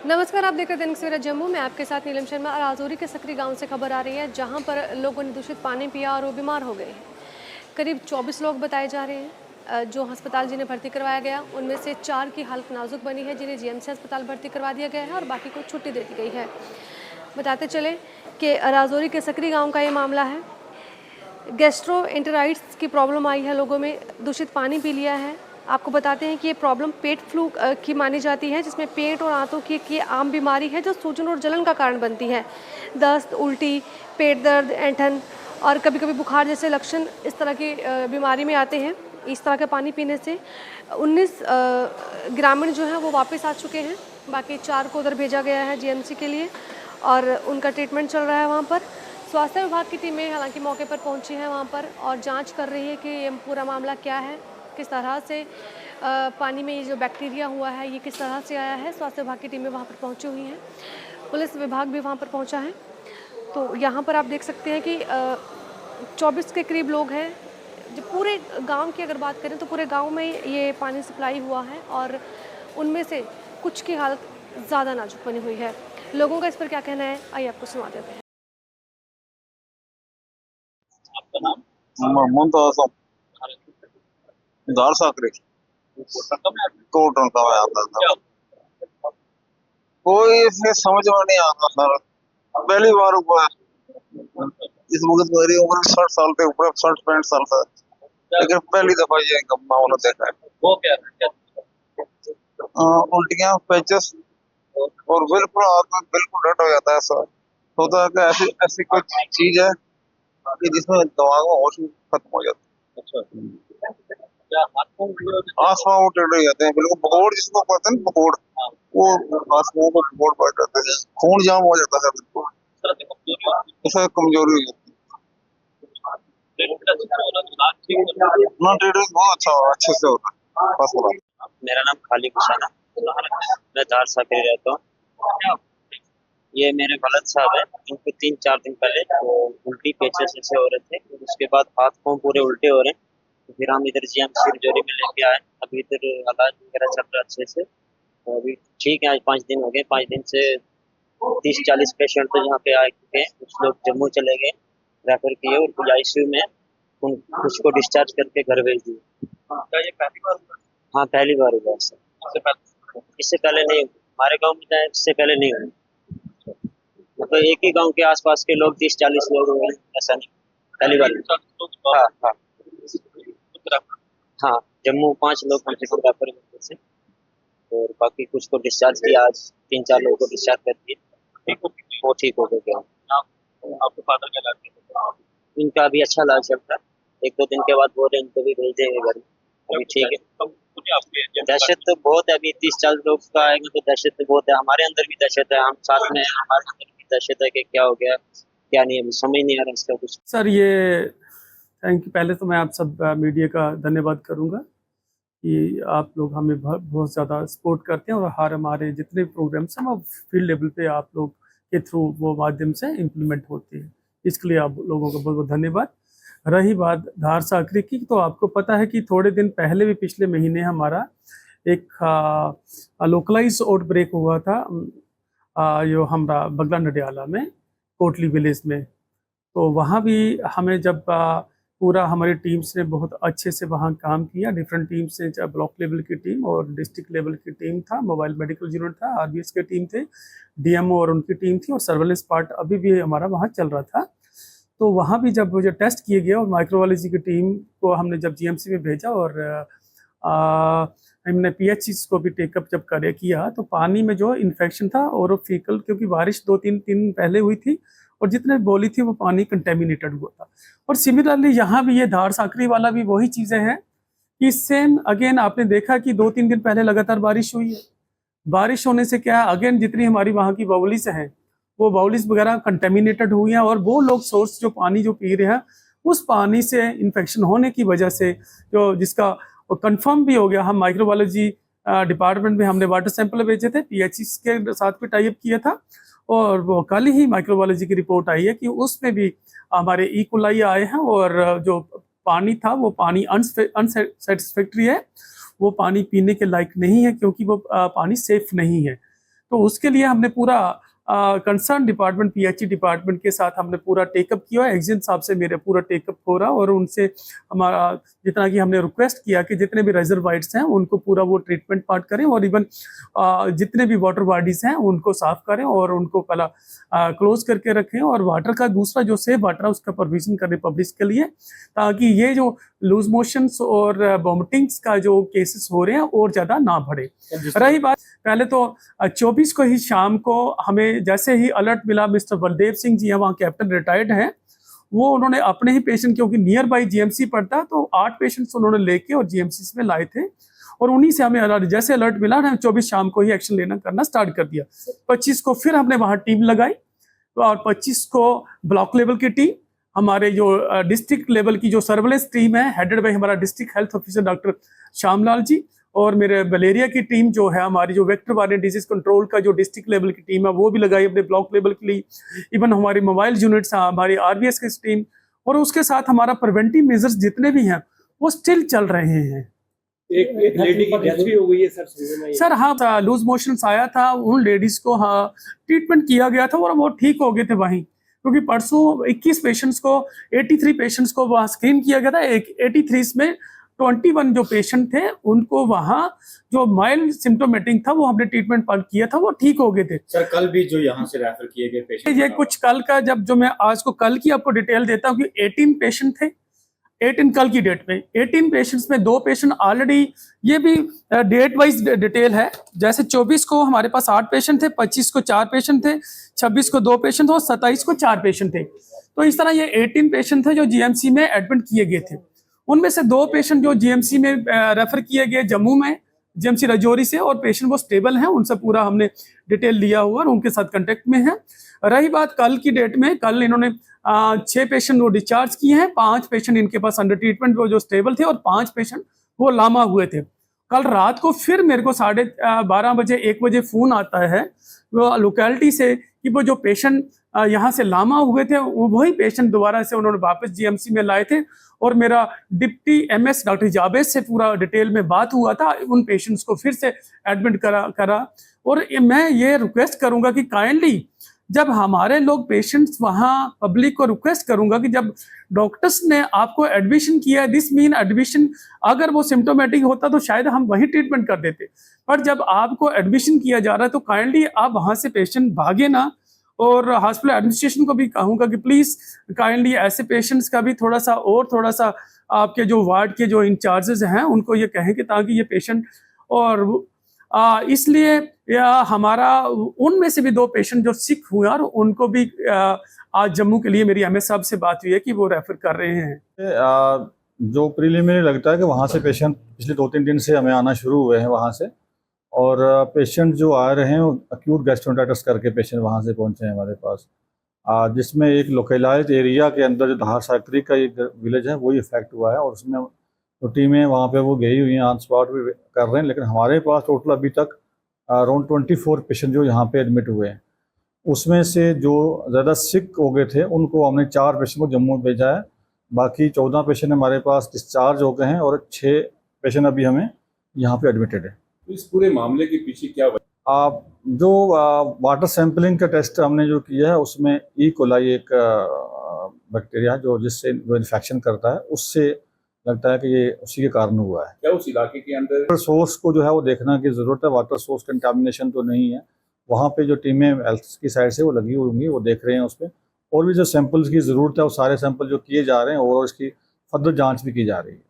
नमस्कार, आप देख रहे हैं दैनिक सवेरा जम्मू में आपके साथ नीलम शर्मा। और राजौरी के सकरी गांव से खबर आ रही है, जहां पर लोगों ने दूषित पानी पिया और वो बीमार हो गए हैं। करीब 24 लोग बताए जा रहे हैं जो अस्पताल जिन्हें भर्ती करवाया गया। उनमें से 4 की हालत नाजुक बनी है, जिन्हें जीएमसी अस्पताल भर्ती करवा दिया गया है और बाकी को छुट्टी दे दी गई है। बताते चले कि राजौरी के सकरी गाँव का ये मामला है। गैस्ट्रोएंटेराइटिस की प्रॉब्लम आई है, लोगों में दूषित पानी पी लिया है। आपको बताते हैं कि ये प्रॉब्लम पेट फ्लू की मानी जाती है, जिसमें पेट और आंतों की आम बीमारी है जो सूजन और जलन का कारण बनती है। दस्त, उल्टी, पेट दर्द, ऐंठन और कभी कभी बुखार जैसे लक्षण इस तरह की बीमारी में आते हैं। इस तरह का पानी पीने से 19 ग्रामीण जो हैं वो वापस आ चुके हैं। बाकी 4 को उधर भेजा गया है जीएमसी के लिए और उनका ट्रीटमेंट चल रहा है वहाँ पर। स्वास्थ्य विभाग की टीमें हालांकि मौके पर पहुंची हैं वहां पर और जांच कर रही है कि ये पूरा मामला क्या है, किस तरह से पानी में ये जो बैक्टीरिया हुआ है ये किस तरह से आया है। स्वास्थ्य विभाग की टीमें वहां पर पहुंची हुई हैं, पुलिस विभाग भी वहां पर पहुंचा है। तो यहाँ पर आप देख सकते हैं कि 24 के करीब लोग हैं। जो पूरे गाँव की अगर बात करें तो पूरे गाँव में ये पानी सप्लाई हुआ है और उनमें से कुछ की हालत ज़्यादा नाजुक बनी हुई है। लोगों का इस पर क्या कहना है, आइए आपको सुना देते हैं। आपका नाम? मुमताज दार साकरी कोटरका में आता कोट का मैं आता था। क्या? कोई इसमें समझ में नहीं आता सर। पहली बार हुआ है। इस वक्त मेरी उम्र 60 साल के ऊपर, 60-65 साल का है। लेकिन पहली दफा ये मामला देखा है। वो क्या है? क्या? उल्टियाँ, पैचेस और बिल्कुल आदमी बिल्कुल डट हो जाता है। ऐसा होता है कि ऐसी ऐसी कोई चीज है कि जिसमें दिमाग में होश खत्म हो जाता अच्छा, क्या हाथ पाँव उल्टे हो है। जाते आसमान वो टेढ़े हो जाते हैं बिल्कुल। भगोड़ जिसको कहते हैं ना, भगोड़, हाँ, वो आसमान को भगोड़ पड़ जाते हैं। खून जाम हो जाता है बिल्कुल। इस तरह से कमजोरी होती उससे कमजोरी हो जाती है। ट्रीटमेंट अच्छा हो रहा है, इलाज ठीक हो रहा है। है। ना ट्रीटमेंट बहुत अच्छा अच्छे से होता है, फर्स्ट क्लास। मेरा नाम खालिक हुसैन है। मैं धार साकरी रहता हूँ। क्या? ये मेरे गलत साहब है, इनको 3-4 दिन पहले तो उल्टी पेचेस ऐसे हो रहे थे, फिर उसके बाद हाथ पाँव पूरे उल्टे हो रहे हैं। तो फिर हम इधर जीएमसी रजौरी में लेके आए। अभी इधर इलाज वगैरह चल रहा है अच्छे से। तो अभी ठीक है, आज 5 दिन हो गए। 5 दिन से 30-40 पेशेंट तो यहाँ पे आ चुके हैं। कुछ लोग जम्मू चले गए, रेफर किए, और कुछ आईसीयू में। कुछ को डिस्चार्ज करके घर भेज दिए। क्या ये पहली बार हुआ? हाँ, पहली बार हुआ इससे। इससे पहले इससे पहले नहीं हुआ। हमारे गाँव में तो इससे पहले नहीं हुआ। मतलब एक ही गांव के आसपास के लोग 30-40 लोग होंगे, ऐसा नहीं। पहली बार। 40 लोग हाँ हाँ उत्तराखंड हाँ, जम्मू 5 लोग कम से कम रेफर हुए से। और बाकी कुछ को डिस्चार्ज किया, आज 3-4 लोगों को डिस्चार्ज कर दिए। ठीक हो गई। वो ठीक हो गए। आपके फादर का इलाज कैसे? इनका अभी अच्छा इलाज चल रहा है। 1-2 दिन के बाद बोले इनको भी भेज देंगे घर में। अभी ठीक है। तो मुझे आपके दहशत तो बहुत है, अभी 30-40 लोग का आएंगे तो दहशत तो बहुत है। हमारे अंदर भी दहशत है, हम साथ में हैं, हमारे अंदर भी दहशत है कि क्या हो गया क्या नहीं, अभी समझ नहीं आ रहा इसका कुछ। सर ये थैंक यू। पहले तो मैं आप सब मीडिया का धन्यवाद करूंगा कि आप लोग हमें बहुत ज़्यादा सपोर्ट करते हैं और हर हमारे जितने प्रोग्राम्स हैं वो फील्ड लेवल पे आप लोग के थ्रू वो माध्यम से इम्प्लीमेंट होते हैं। इसके लिए आप लोगों का बहुत बहुत धन्यवाद। रही बात धार साकरी की, तो आपको पता है कि थोड़े दिन पहले भी पिछले महीने हमारा एक लोकलाइज आउटब्रेक हुआ था जो हमारा बगला नडियाला में, कोटली विलेज में। तो वहाँ भी हमें जब पूरा हमारी टीम्स ने बहुत अच्छे से वहाँ काम किया। डिफरेंट टीम्स से, चाहे ब्लॉक लेवल की टीम और डिस्ट्रिक्ट लेवल की टीम था, मोबाइल मेडिकल यूनिट था, आरबीएस की टीम थे, डीएमओ और उनकी टीम थी, और सर्वेलेंस पार्ट अभी भी हमारा वहाँ चल रहा था। तो वहाँ भी जब जो टेस्ट किए गए और माइक्रोबायोलॉजी की टीम को हमने जब जीएमसी में भेजा और हमने पीएचसी को भी टेकअप जब किया, तो पानी में जो इन्फेक्शन था और फीकल, क्योंकि बारिश 2-3 दिन पहले हुई थी और जितने बोली थी वो पानी कंटेमिनेटेड हुआ था। और सिमिलरली यहाँ भी ये धार साकरी वाला भी वही चीज़ें हैं कि सेम अगेन आपने देखा कि 2-3 दिन पहले लगातार बारिश हुई है। बारिश होने से क्या अगेन जितनी हमारी वहाँ की बाउलीज हैं वो बाउलीज वगैरह कंटेमिनेटेड हुई हैं, और वो लोग सोर्स जो पानी जो पी रहे हैं उस पानी से इन्फेक्शन होने की वजह से जो जिसका कंफर्म भी हो गया। हम माइक्रोबायोलॉजी डिपार्टमेंट में हमने वाटर सैंपल भेजे थे, पीएचई के साथ भी टाई अप किया था, और वो कल ही माइक्रोबायोलॉजी की रिपोर्ट आई है कि उसमें भी हमारे इकोलाई आए हैं और जो पानी था वो पानी अनसेटिस्फैक्ट्री है, वो पानी पीने के लायक नहीं है, क्योंकि वो पानी सेफ नहीं है। तो उसके लिए हमने पूरा कंसर्न डिपार्टमेंट पीएचई डिपार्टमेंट के साथ हमने पूरा टेकअप किया। एक्जिन साहब से मेरे पूरा टेकअप हो रहा और उनसे हमारा जितना कि हमने रिक्वेस्ट किया कि जितने भी रिजर्वाइर्स हैं उनको पूरा वो ट्रीटमेंट पार्ट करें और इवन जितने भी वाटर बॉडीज हैं उनको साफ करें और उनको पहला क्लोज करके रखें और वाटर का दूसरा जो सेफ वाटर है उसका प्रोविजन करें पब्लिक के लिए, ताकि ये जो लूज मोशंस और वॉमिटिंग्स का जो केसेस हो रहे हैं और ज़्यादा ना बढ़े। रही बात पहले तो 24 को ही शाम को हमें जैसे ही अलर्ट मिला, मिस्टर बलदेव सिंह जी हैं वहाँ कैप्टन रिटायर्ड हैं, वो उन्होंने अपने ही पेशेंट क्योंकि नियर बाई जीएमसी पड़ता तो 8 पेशेंट्स उन्होंने लेके और जीएमसी में लाए थे और उन्हीं से हमें अलर्ट जैसे अलर्ट मिला हमने 24 शाम को ही एक्शन लेना करना स्टार्ट कर दिया। 25 को फिर हमने वहाँ टीम लगाई और 25 को ब्लॉक लेवल की टीम, हमारे जो डिस्ट्रिक्ट लेवल की जो सर्वेलेंस टीम है हेडेड बाई हमारा district health officer doctor Shyamlal ji, और मेरे मलेरिया की टीम जो है हमारी जो वेक्टर वायरल डिजीज कंट्रोल का जो डिस्ट्रिक्ट लेवल की टीम है वो भी लगाई अपने ब्लॉक लेवल के लिए। इवन हमारी मोबाइल यूनिट्स हमारी आरबीएस की टीम और उसके साथ हमारा प्रिवेंटिव मेजर्स जितने भी हैं वो स्टिल चल रहे हैं। एक लेडी की डेथ भी हो गई है सर। हाँ, लूज मोशंस आया था, उन लेडीज को हाँ ट्रीटमेंट किया गया था और वो ठीक हो गए थे वहीं, क्योंकि परसों 21 पेशेंट्स को 83 पेशेंट्स को वहाँ स्क्रीन किया गया था। 83 में 21 जो पेशेंट थे उनको वहाँ जो माइल्ड सिम्टोमेटिक था वो हमने ट्रीटमेंट किया था, वो ठीक हो गए थे। सर कल भी जो यहाँ से रेफर किए गए पेशेंट, ये कुछ कल का जब जो मैं आज को कल की आपको डिटेल देता हूँ कि 18 पेशेंट थे 18 कल की डेट में। 18 पेशेंट्स में 2 पेशेंट ऑलरेडी, ये भी डेट वाइज डिटेल है, जैसे 24 को हमारे पास 8 पेशेंट थे, 25 को 4 पेशेंट थे, 26 को 2 पेशेंट थे और 27 को 4 पेशेंट थे। तो इस तरह ये 18 पेशेंट थे जो जीएमसी में एडमिट किए गए थे। उनमें से 2 पेशेंट जो जीएमसी में रेफर किए गए जम्मू में, जीएमसी राजौरी से, और पेशेंट वो स्टेबल हैं, उनसे पूरा हमने डिटेल लिया हुआ और उनके साथ कांटेक्ट में है। रही बात कल की डेट में, कल इन्होंने 6 पेशेंट वो डिस्चार्ज किए हैं, 5 पेशेंट इनके पास अंडर ट्रीटमेंट वो जो स्टेबल थे और 5 पेशेंट वो लामा हुए थे। कल रात को फिर मेरे को 12:30 बजे 1 बजे फ़ोन आता है वो लोकेलिटी से कि वो जो पेशेंट यहाँ से लामा हुए थे वही पेशेंट दोबारा से उन्होंने वापस जीएमसी में लाए थे और मेरा डिप्टी एमएस डॉक्टर जावेद से पूरा डिटेल में बात हुआ था, उन पेशेंट्स को फिर से एडमिट करा। और मैं ये रिक्वेस्ट करूँगा कि काइंडली जब हमारे लोग पेशेंट्स वहाँ पब्लिक को रिक्वेस्ट करूंगा कि जब डॉक्टर्स ने आपको एडमिशन किया है, दिस मीन एडमिशन, अगर वो सिम्टोमेटिक होता तो शायद हम वही ट्रीटमेंट कर देते, पर जब आपको एडमिशन किया जा रहा है तो काइंडली आप वहाँ से पेशेंट भागे ना। और हॉस्पिटल एडमिनिस्ट्रेशन को भी कहूँगा कि प्लीज़ काइंडली ऐसे पेशेंट्स का भी थोड़ा सा आपके जो वार्ड के जो इंचार्जेस हैं उनको ये कहें कि ताकि ये पेशेंट, और इसलिए हमारा उनमें से भी 2 पेशेंट जो सिक हुए और उनको भी आज जम्मू के लिए मेरी एमएस साहब से बात हुई है कि वो रेफर कर रहे हैं। जो प्रीलिमिनरी लगता है कि वहाँ से पेशेंट पिछले 2-3 दिन से हमें आना शुरू हुए हैं वहाँ से, और पेशेंट जो आ रहे हैं अक्यूट गैस्ट्रोएंटेराइटिस करके पेशेंट वहाँ से पहुँचे हैं हमारे पास, जिसमें एक लोकलाइज्ड एरिया के अंदर जो धार साकरी का एक विलेज है वही इफेक्ट हुआ है, और उसमें तो टीमें वहाँ पे वो गई हुई हैं, ऑन स्पॉट भी कर रहे हैं। लेकिन हमारे पास टोटल अभी तक अराउंड 24 पेशेंट जो यहाँ पे एडमिट हुए हैं, उसमें से जो ज़्यादा सिक हो गए थे उनको हमने 4 पेशेंट को जम्मू भेजा है, बाकी 14 पेशेंट हमारे पास डिस्चार्ज हो गए हैं और 6 पेशेंट अभी हमें यहाँ पे एडमिटेड है। तो इस पूरे मामले के पीछे क्या वजह? जो वाटर सैंपलिंग का टेस्ट हमने जो किया है उसमें ई कोलाई एक बैक्टीरिया जो जिससे जो इन्फेक्शन करता है, उससे लगता है कि ये उसी के कारण हुआ है। क्या उस इलाके के अंदर वाटर सोर्स को जो है वो देखना की ज़रूरत है, वाटर सोर्स कंटामिनेशन तो नहीं है वहाँ पे। जो टीमें हेल्थ की साइड से वो लगी हुई होंगी, वो देख रहे हैं उस पर, और भी जो सैंपल्स की ज़रूरत है वो सारे सैंपल जो किए जा रहे हैं और इसकी फर्दर जांच भी की जा रही है।